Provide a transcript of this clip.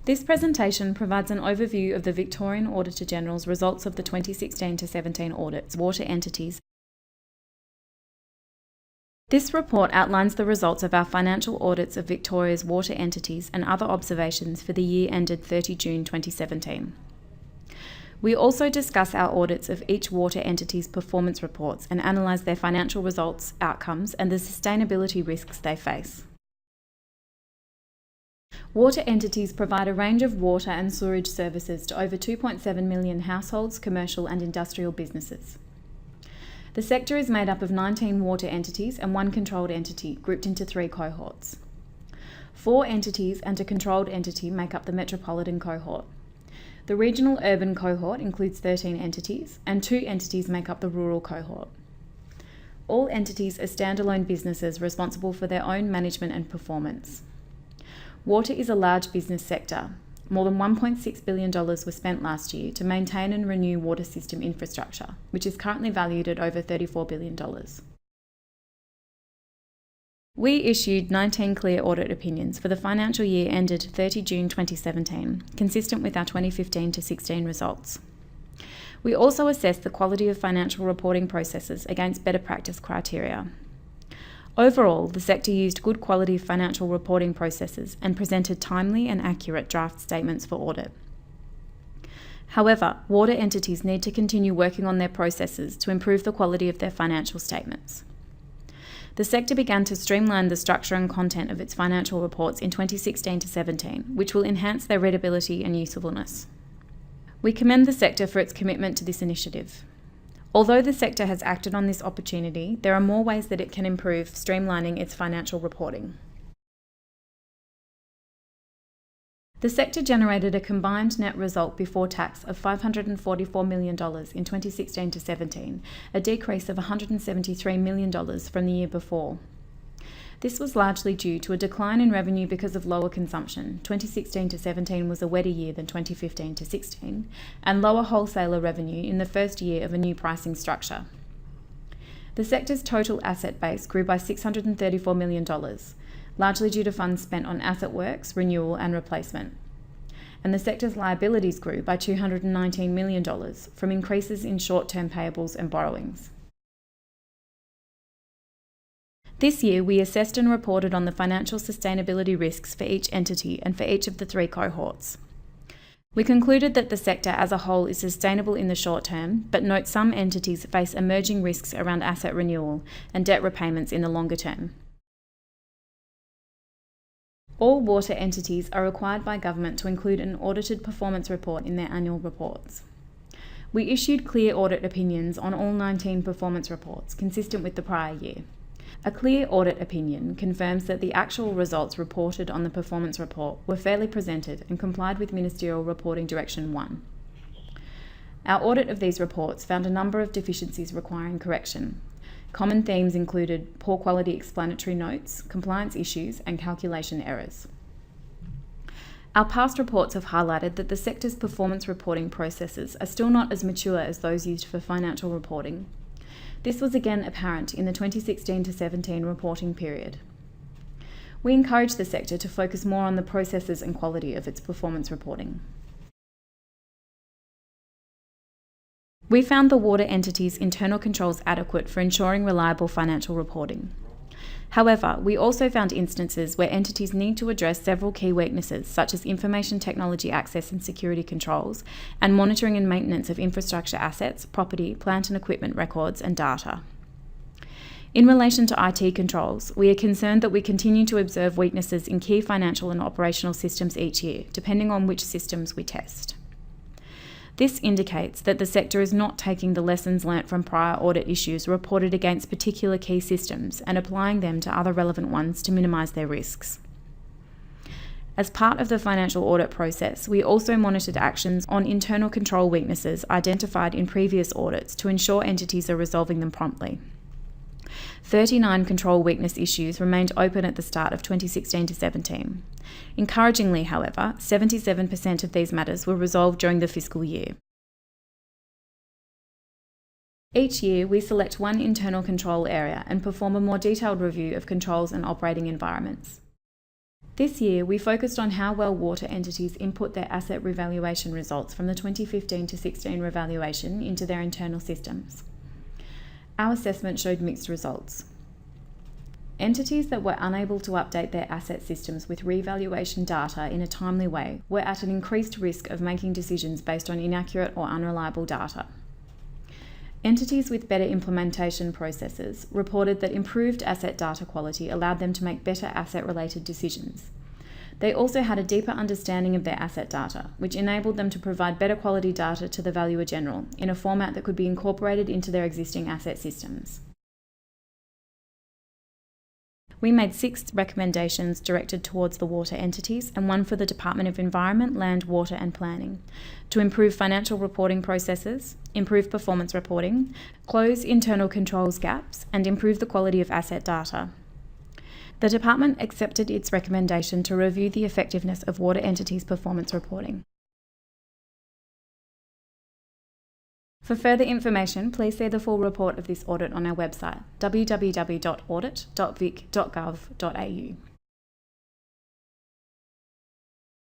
This presentation provides an overview of the Victorian Auditor-General's results of the 2016-17 audits, water entities. This report outlines the results of our financial audits of Victoria's water entities and other observations for the year ended 30 June 2017. We also discuss our audits of each water entity's performance reports and analyse their financial results, outcomes, and the sustainability risks they face. Water entities provide a range of water and sewerage services to over 2.7 million households, commercial and industrial businesses. The sector is made up of 19 water entities and one controlled entity, grouped into 3 cohorts. 4 entities and a controlled entity make up the metropolitan cohort. The regional urban cohort includes 13 entities, and 2 entities make up the rural cohort. All entities are standalone businesses responsible for their own management and performance. Water is a large business sector. More than $1.6 billion was spent last year to maintain and renew water system infrastructure, which is currently valued at over $34 billion. We issued 19 clear audit opinions for the financial year ended 30 June 2017, consistent with our 2015-16 results. We also assessed the quality of financial reporting processes against better practice criteria. Overall, the sector used good quality financial reporting processes and presented timely and accurate draft statements for audit. However, water entities need to continue working on their processes to improve the quality of their financial statements. The sector began to streamline the structure and content of its financial reports in 2016-17, which will enhance their readability and usefulness. We commend the sector for its commitment to this initiative. Although the sector has acted on this opportunity, there are more ways that it can improve streamlining its financial reporting. The sector generated a combined net result before tax of $544 million in 2016-17, a decrease of $173 million from the year before. This was largely due to a decline in revenue because of lower consumption. 2016-17 was a wetter year than 2015-16, and lower wholesaler revenue in the first year of a new pricing structure. The sector's total asset base grew by $634 million, largely due to funds spent on asset works, renewal and replacement. And the sector's liabilities grew by $219 million from increases in short-term payables and borrowings. This year, we assessed and reported on the financial sustainability risks for each entity and for each of the 3 cohorts. We concluded that the sector as a whole is sustainable in the short term, but note some entities face emerging risks around asset renewal and debt repayments in the longer term. All water entities are required by government to include an audited performance report in their annual reports. We issued clear audit opinions on all 19 performance reports, consistent with the prior year. A clear audit opinion confirms that the actual results reported on the performance report were fairly presented and complied with Ministerial Reporting Direction 1. Our audit of these reports found a number of deficiencies requiring correction. Common themes included poor quality explanatory notes, compliance issues, and calculation errors. Our past reports have highlighted that the sector's performance reporting processes are still not as mature as those used for financial reporting. This was again apparent in the 2016-17 reporting period. We encourage the sector to focus more on the processes and quality of its performance reporting. We found the water entity's internal controls adequate for ensuring reliable financial reporting. However, we also found instances where entities need to address several key weaknesses, such as information technology access and security controls, and monitoring and maintenance of infrastructure assets, property, plant and equipment records, and data. In relation to IT controls, we are concerned that we continue to observe weaknesses in key financial and operational systems each year, depending on which systems we test. This indicates that the sector is not taking the lessons learnt from prior audit issues reported against particular key systems and applying them to other relevant ones to minimise their risks. As part of the financial audit process, we also monitored actions on internal control weaknesses identified in previous audits to ensure entities are resolving them promptly. 39 control weakness issues remained open at the start of 2016-17. Encouragingly, however, 77% of these matters were resolved during the fiscal year. Each year, we select one internal control area and perform a more detailed review of controls and operating environments. This year, we focused on how well water entities input their asset revaluation results from the 2015 to 16 revaluation into their internal systems. Our assessment showed mixed results. Entities that were unable to update their asset systems with revaluation data in a timely way were at an increased risk of making decisions based on inaccurate or unreliable data. Entities with better implementation processes reported that improved asset data quality allowed them to make better asset-related decisions. They also had a deeper understanding of their asset data, which enabled them to provide better quality data to the Valuer-General in a format that could be incorporated into their existing asset systems. We made 6 recommendations directed towards the water entities and 1 for the Department of Environment, Land, Water and Planning to improve financial reporting processes, improve performance reporting, close internal controls gaps and improve the quality of asset data. The Department accepted its recommendation to review the effectiveness of water entities' performance reporting. For further information, please see the full report of this audit on our website, www.audit.vic.gov.au.